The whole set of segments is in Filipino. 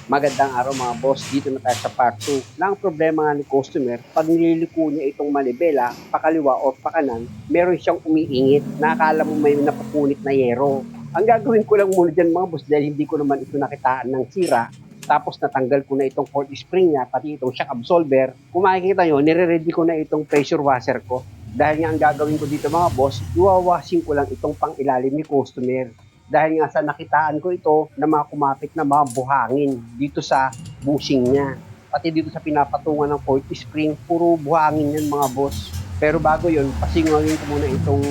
Magandang araw mga boss, dito na tayo sa part 2. Na ang problema nga ni customer, pag nililiko niya itong manibela, pakaliwa o pakanan, meron siyang umiingit. Nakakala mo may napupunit na yero. Ang gagawin ko lang muna dyan mga boss, dahil hindi ko naman ito nakitaan ng sira, tapos natanggal ko na itong cold spring niya, pati itong shock absolver. Kung makikita nyo, nire-ready ko na itong pressure washer ko. Dahil nga ang gagawin ko dito mga boss, iwawashing ko lang itong pang ilalim ni customer dahil nga sa nakitaan ko ito na mga kumapit na mga buhangin dito sa bushing niya. Pati dito sa pinapatungan ng coil spring, puro buhangin yan mga boss. Pero bago yun, pasingawin ko muna itong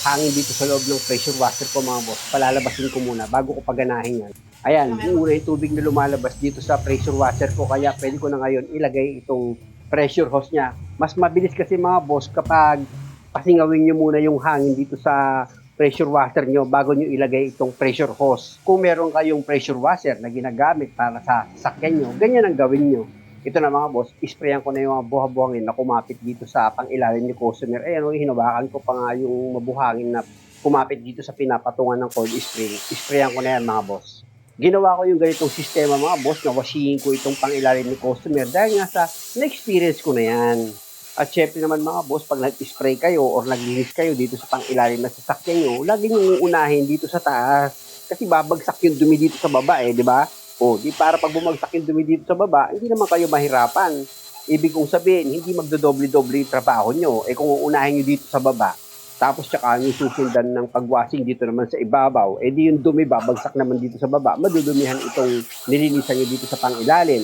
hangin dito sa loob ng pressure washer ko mga boss. Palalabasin ko muna bago ko paganahin yan. Ayan, una yung tubig na lumalabas dito sa pressure washer ko, kaya pwede ko na ngayon ilagay itong pressure hose niya. Mas mabilis kasi mga boss kapag pasingawin nyo muna yung hangin dito sa pressure washer nyo bago nyo ilagay itong pressure hose. Kung meron kayong pressure washer na ginagamit para sa sasakyan nyo, ganyan ang gawin nyo. Ito na mga boss, isprayan ko na yung mga buha-buhangin na kumapit dito sa pang-ilalim ni customer. Ayan, hinawakan ko pa nga yung mabuhangin na kumapit dito sa pinapatungan ng cold spring. Isprayan ko na yan mga boss. Ginawa ko yung ganitong sistema mga boss na washing ko itong pang-ilalim ni customer dahil nga sa na-experience ko na yan. At syempre naman mga boss, pag nag-spray kayo or naglinis kayo dito sa pang-ilalim na sasakyan nyo, lagi nyo uunahin dito sa taas. Kasi babagsak yung dumi dito sa baba di ba? O, di para pag bumagsak yung dumi dito sa baba, hindi naman kayo mahirapan. Ibig kong sabihin, hindi magdodoble-doble yung trabaho nyo. Kung uunahin nyo dito sa baba, tapos tsaka nyo susundan ng pagwashing dito naman sa ibabaw, di yung dumi babagsak naman dito sa baba, madudumihan itong nilinisan nyo dito sa pang-ilalim.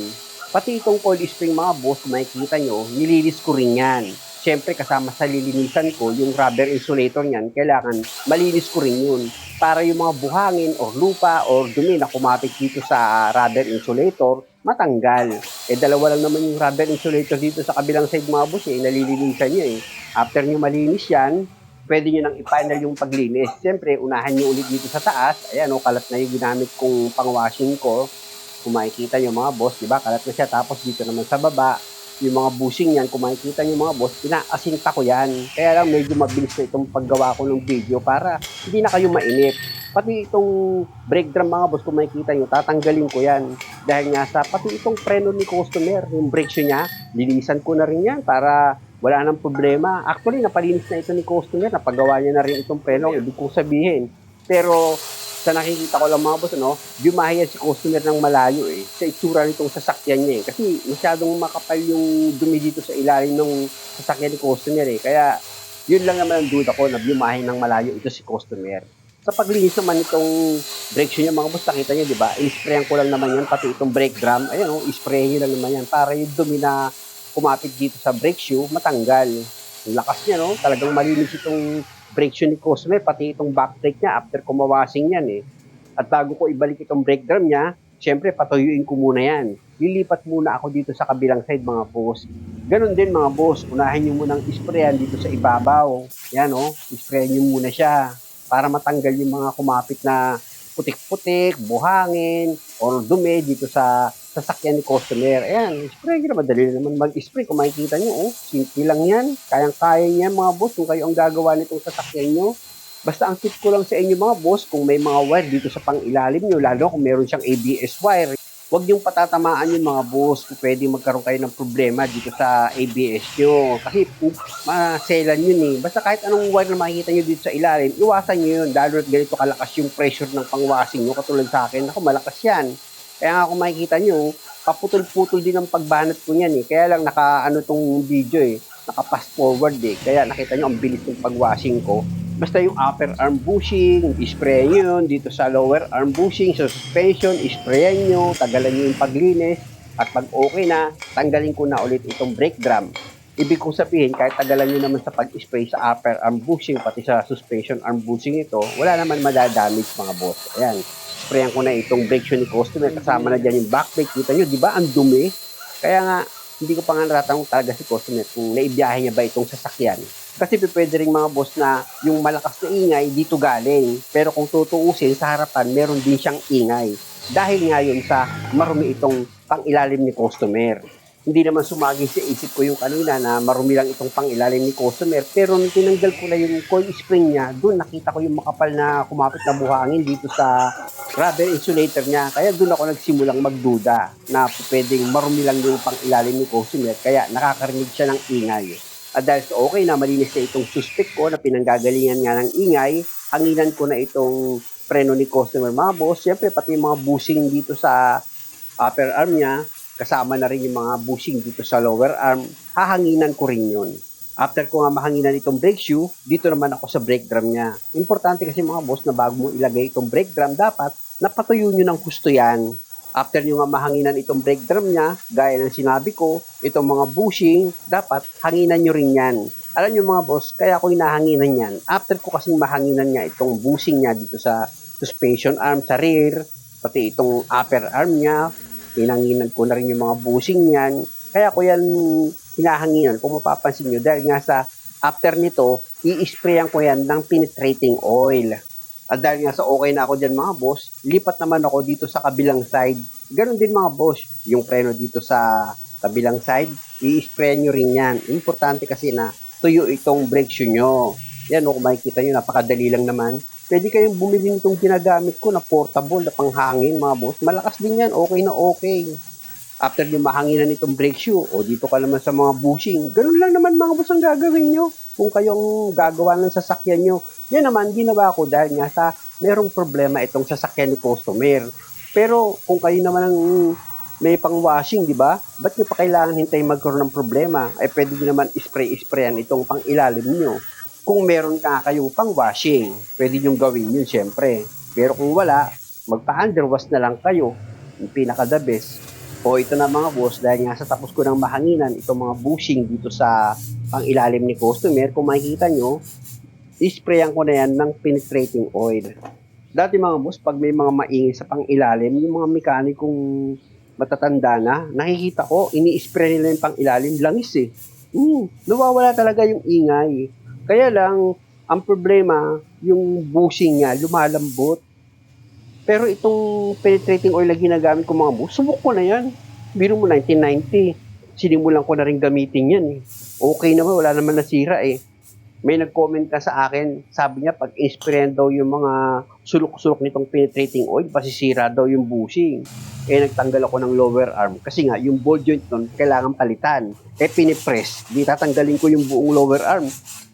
Pati itong cold spring mga boss, kung makikita nyo, nilinis ko rin yan. Siyempre kasama sa lilinisan ko, yung rubber insulator niyan, kailangan malinis ko rin yun. Para yung mga buhangin or lupa or dumi na kumapit dito sa rubber insulator, matanggal. Dalawa lang naman yung rubber insulator dito sa kabilang side mga boss, nalilinisan nyo After nyo malinis yan, pwede nyo nang i-final yung paglinis. Siyempre, unahan nyo ulit dito sa taas. Ayan, kalat na yung ginamit kong pang-washing ko. Kung makikita nyo mga boss, di ba? Kalat na siya. Tapos dito naman sa baba, yung mga bushing yan, kung makikita nyo mga boss, pinaasinta ko yan. Kaya lang medyo mabilis na itong paggawa ko ng video para hindi na kayo mainip. Pati itong brake drum mga boss, kung makikita nyo, tatanggalin ko yan. Dahil nga sa pati itong preno ni customer, yung brake shoe niya, linisan ko na rin yan para wala nang problema. Actually, napalinis na ito ni customer, napagawa niya na rin itong preno, ibig kong sabihin. Pero sa nakikita ko lang mga boss, dumahiyan si customer ng malayo sa itsura nitong sasakyan niya Kasi masyadong makapal yung dumi dito sa ilalim ng sasakyan ni customer Kaya yun lang naman ang duda ko na dumahin ng malayo ito si customer. Sa paglinis naman itong brake shoe niya mga boss, nakita niyo, di ba? I-sprayan ko lang naman yan, pati itong brake drum. Ayan i-spray niyo lang naman yan para yung dumi na kumapit dito sa brake shoe, matanggal. Yung lakas niya, talagang malinis itong brake shoe ni customer, pati itong back brake niya after kumawashing yan At bago ko ibalik itong brake drum niya, syempre patuyuin ko muna yan. Lilipat muna ako dito sa kabilang side mga boss. Ganon din mga boss, unahin nyo munang isprayan dito sa ibabaw. Yan isprayan nyo muna siya para matanggal yung mga kumapit na putik-putik, buhangin, or dumi dito sa sasakyan ni customer. Ayan, spray nyo na, madali naman mag-spray. Kung makikita nyo, simple lang yan. Kayang-kaya niya mga boss kung kayo ang gagawa nitong sasakyan nyo. Basta ang tip ko lang sa inyo mga boss, kung may mga wire dito sa pang-ilalim nyo, lalo kung meron siyang ABS wire, huwag niyong patatamaan yung mga boss kung pwede magkaroon kayo ng problema dito sa ABS nyo. Kasi maselan yun Basta kahit anong wire na makikita nyo dito sa ilalim, iwasan nyo yun. Lalo ganito kalakas yung pressure ng pang-washing nyo. Katulad sa akin, ako malakas yan. Kaya nga kung makikita nyo, paputol-putol din ang pagbanat ko niyan Kaya lang tong video naka-fast forward Kaya nakita nyo ang bilis ng pag-washing ko. Basta yung upper arm bushing, spray nyo yun. Dito sa lower arm bushing, sa suspension, sprayan nyo, tagalan nyo yung paglinis. At pag okay na, tanggalin ko na ulit itong brake drum. Ibig kong sabihin, kahit tagalan nyo naman sa pag-spray sa upper arm bushing, pati sa suspension arm bushing ito, wala naman madadamage mga boss. Ayan, sprayan ko na itong brake shoe ni customer. Kasama na dyan yung back brake. Kita nyo, di ba? Ang dumi. Kaya nga, hindi ko pa nga naratanong talaga si customer kung naibiyahe niya ba itong sasakyan. Kasi pwede rin mga boss na yung malakas na ingay dito galing. Pero kung tutuusin sa harapan, meron din siyang ingay. Dahil nga yun sa marumi itong pang-ilalim ni customer. Hindi naman sumagi sa isip ko yung kanina na marumi lang itong pangilalim ni customer, pero nung tinanggal ko na yung coil spring niya, doon nakita ko yung makapal na kumapit na buhangin dito sa rubber insulator niya. Kaya doon ako nagsimulang magduda na pwedeng marumi lang yung pangilalim ni customer, kaya nakakarinig siya ng ingay. At dahil sa okay na malinis na itong suspect ko na pinanggagalingan nga ng ingay, hanginan ko na itong preno ni customer mga boss. Siyempre pati yung mga bushing dito sa upper arm niya, kasama na rin yung mga bushing dito sa lower arm, hahanginan ko rin yun. After ko nga mahanginan itong brake shoe, dito naman ako sa brake drum niya. Importante kasi mga boss na bago mo ilagay itong brake drum, dapat napatuyo nyo ng husto yan. After nyo nga mahanginan itong brake drum niya, gaya ng sinabi ko, itong mga bushing, dapat hanginan nyo rin yan. Alam nyo mga boss, kaya ako hinahanginan yan. After ko kasing mahanginan niya itong bushing niya dito sa suspension arm, sa rear, pati itong upper arm niya, hinanginan ko na rin yung mga bushing niyan. Kaya ko yan hinahanginan kung mapapansin nyo. Dahil nga sa after nito, i-sprayan ko yan ng penetrating oil. At dahil nga sa okay na ako dyan mga boss, lipat naman ako dito sa kabilang side. Ganon din mga boss, yung preno dito sa kabilang side, i-sprayan nyo rin yan. Importante kasi na tuyo itong brake shoe nyo. Yan o, kung makikita nyo, napakadali lang naman. Pwede kayong bumili nitong ginagamit ko na portable na panghangin mga boss. Malakas din yan, okay na okay. After yung mahanginan itong brake shoe, o dito ka naman sa mga bushing, ganun lang naman mga boss ang gagawin nyo. Kung kayong gagawa ng sasakyan nyo, yan naman ginawa ko dahil nga sa merong problema itong sasakyan ni customer. Pero kung kayo naman ang may pang-washing, di ba? Ba't nyo pa kailangan hintayin magkaroon ng problema? Ay pwede nyo naman spray-sprayan itong pang-ilalim nyo. Kung meron ka kayong pang-washing, pwede nyo gawin yun syempre. Pero kung wala, magpa-underwash na lang kayo. Yung pinaka-the best. O ito na mga boss, dahil nga sa tapos ko ng mahanginan, itong mga bushing dito sa pang-ilalim ni customer, kung makikita nyo, isprayan ko na yan ng penetrating oil. Dati mga boss, pag may mga maingay sa pang-ilalim, yung mga mekanikong matatanda na, nakikita ko, ini-spray nila yung pang-ilalim, langis eh. Nawawala talaga yung ingay. Kaya lang, ang problema, yung bushing niya, lumalambot. Pero itong penetrating oil na ginagamit ko mga boss, subok ko na yan. Biro mo 1990, sinimulan ko na rin gamitin yan eh. Okay naman, wala naman nasira eh. May nag-comment ka sa akin, sabi niya pag sprayan daw yung mga sulok-sulok nitong penetrating oil, pasisira daw yung bushing. Nagtanggal ako ng lower arm kasi nga yung ball joint nun kailangan palitan. Pinipress, di tatanggalin ko yung buong lower arm.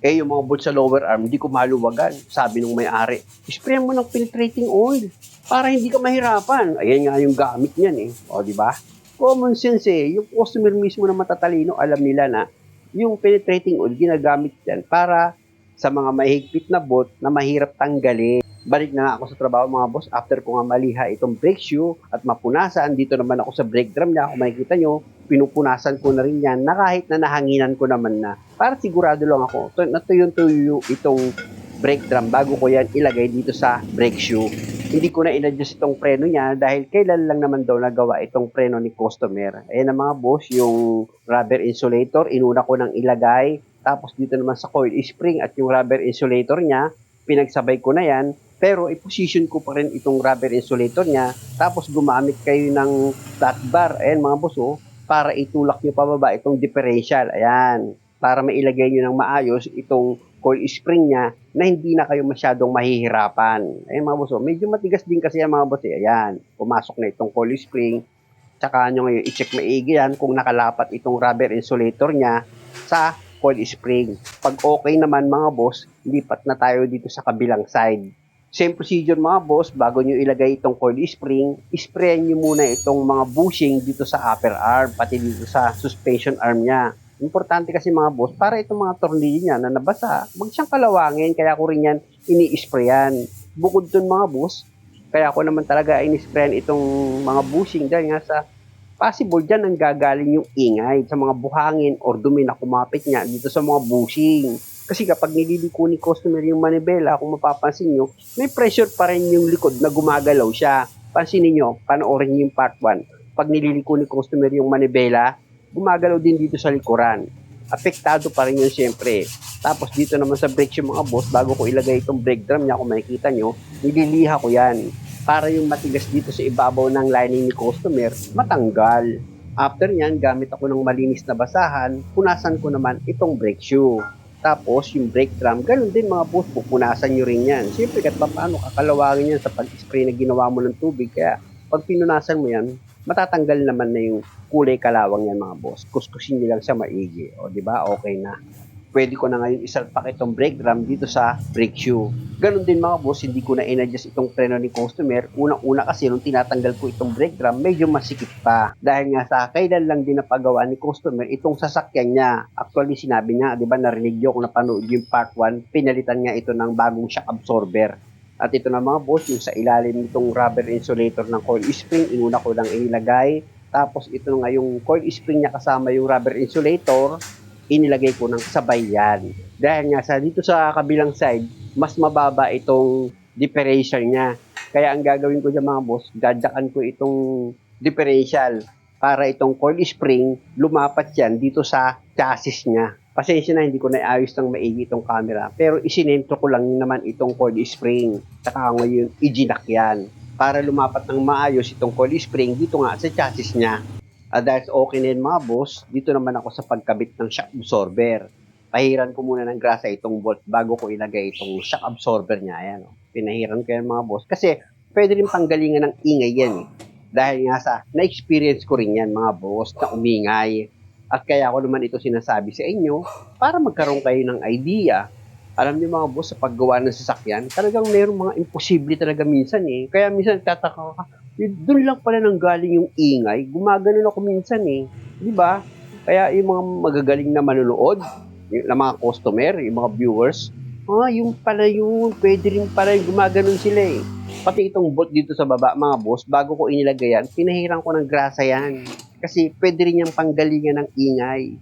Yung mga bolt sa lower arm, di ko maluwagan. Sabi nung may-ari, sprayan mo ng penetrating oil para hindi ka mahirapan. Ayan nga yung gamit niyan eh. O, di ba? Common sense eh. Yung customer mismo na matatalino, alam nila na yung penetrating oil ginagamit yan para sa mga mahigpit na bolt na mahirap tanggalin. Balik na nga ako sa trabaho mga boss, after ko nga maliha itong brake shoe at mapunasan, dito naman ako sa brake drum niya, kung makikita nyo, pinupunasan ko na rin yan na kahit na nahanginan ko naman na, para sigurado lang ako, natuyo itong brake drum bago ko yan ilagay dito sa brake shoe. Hindi ko na in-adjust itong preno niya dahil kailan lang naman daw nagawa itong preno ni customer. Ayan na mga boss, yung rubber insulator, inuna ko nang ilagay, tapos dito naman sa coil spring at yung rubber insulator niya, pinagsabay ko na yan. Pero i-position ko pa rin itong rubber insulator niya. Tapos gumamit kayo ng flat bar. Ayan mga boss para itulak nyo pababa itong differential. Ayan. Para mailagay nyo ng maayos itong coil spring niya na hindi na kayo masyadong mahihirapan. Ayan mga boss medyo matigas din kasi yan mga boss Ayan. Pumasok na itong coil spring. Tsaka nyo ngayon i-check maigi yan kung nakalapat itong rubber insulator niya sa coil spring. Pag okay naman mga boss, lipat na tayo dito sa kabilang side. Same procedure mga boss, bago nyo ilagay itong coil spring, sprayan nyo muna itong mga bushing dito sa upper arm, pati dito sa suspension arm niya. Importante kasi mga boss, para itong mga tornilyo niya na nabasa, wag siyang kalawangin, kaya ko rin yan ini-sprayan. Bukod dun mga boss, kaya ko naman talaga ini-sprayan itong mga bushing dahil nga sa possible dyan ang gagaling yung ingay sa mga buhangin or dumi na kumapit niya dito sa mga bushing. Kasi kapag nililiko ni customer yung manibela, kung mapapansin nyo, may pressure pa rin yung likod na gumagalaw siya. Pansinin nyo, panoorin nyo yung part 1. Pag nililiko ni customer yung manibela, gumagalaw din dito sa likuran. Apektado pa rin yun siyempre. Tapos dito naman sa brake yung mga boss, bago ko ilagay itong brake drum niya, kung makikita nyo, nililiha ko yan. Para yung matigas dito sa ibabaw ng lining ni customer, matanggal. After nyan, gamit ako ng malinis na basahan, punasan ko naman itong brake shoe. Tapos yung brake drum, ganun din mga boss, pupunasan nyo rin yan. Siyempre kahit paano kakalawangin yan sa pag-spray na ginawa mo ng tubig. Kaya pag pinunasan mo yan, matatanggal naman na yung kulay kalawang yan mga boss. Kuskusin nyo lang siya maigi. O di ba? Okay na. Pwede ko na ngayon isalpak itong brake drum dito sa brake shoe. Ganon din mga boss, hindi ko na in-adjust itong preno ni customer. Unang-una kasi nung tinatanggal ko itong brake drum, medyo masikip pa. Dahil nga sa kailan lang din napagawa ni customer itong sasakyan niya. Actually, sinabi niya, di ba, narinig niyo kung napanood yung part 1, pinalitan nga ito ng bagong shock absorber. At ito na mga boss, yung sa ilalim nitong rubber insulator ng coil spring, inuna ko lang inilagay. Tapos ito nga yung coil spring niya kasama yung rubber insulator, inilagay ko ng sabay yan. Dahil nga sa dito sa kabilang side, mas mababa itong differential niya. Kaya ang gagawin ko dyan mga boss, dadyakan ko itong differential para itong coil spring lumapat yan dito sa chassis niya. Pasensya na, hindi ko naayos ng maigi itong camera. Pero isinentro ko lang naman itong coil spring. Saka ngayon, iginak yan. Para lumapat ng maayos itong coil spring dito nga sa chassis niya. Dahil okay na yun mga boss, dito naman ako sa pagkabit ng shock absorber. Pahiran ko muna ng grasa itong bolt bago ko ilagay itong shock absorber niya. Ayan, oh. Pinahiran ko yan mga boss. Kasi pwede rin panggalingan ng ingay yan. Dahil nga sa na-experience ko rin yan mga boss na umingay. At kaya ako naman ito sinasabi sa inyo para magkaroon kayo ng idea. Alam niyo mga boss, sa paggawa ng sasakyan, talagang mayroong mga imposible talaga minsan eh. Kaya minsan tataka ka, doon lang pala nang galing yung ingay. Gumaganon ako minsan eh. Di ba? Kaya yung mga magagaling na manonood, yung mga customer, yung mga viewers, yung pala yun, pwede rin pala yung gumaganon sila eh. Pati itong bolt dito sa baba, mga boss, bago ko inilagay yan, pinahiran ko ng grasa yan. Kasi pwede rin yung panggalingan ng ingay.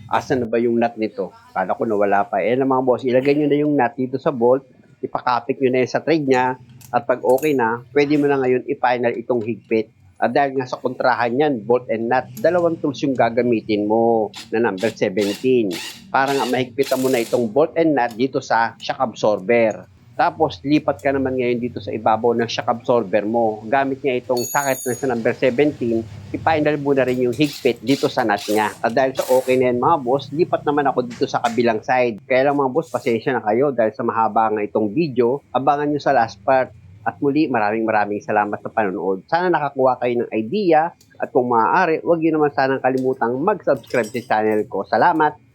Asan na ba yung nut nito? Kala ko nawala pa. Eh mga boss, ilagay nyo na yung nut dito sa bolt, ipakapit nyo na yun sa thread niya, at pag okay na, pwede mo na ngayon i-final itong higpit. At dahil nga sa kontrahan yan, bolt and nut, dalawang tools yung gagamitin mo na number 17. Para nga mahigpitan mo na itong bolt and nut dito sa shock absorber. Tapos, lipat ka naman ngayon dito sa ibabaw ng shock absorber mo. Gamit niya itong socket na sa number 17, i-final mo na rin yung higpit dito sa nut niya. At dahil sa okay na yan mga boss, lipat naman ako dito sa kabilang side. Kaya lang mga boss, pasensya na kayo dahil sa mahaba nga itong video. Abangan nyo sa last part. At muli, maraming salamat sa panonood. Sana nakakuha kayo ng idea. At kung maaari, huwag nyo naman sanang kalimutang mag-subscribe sa channel ko. Salamat!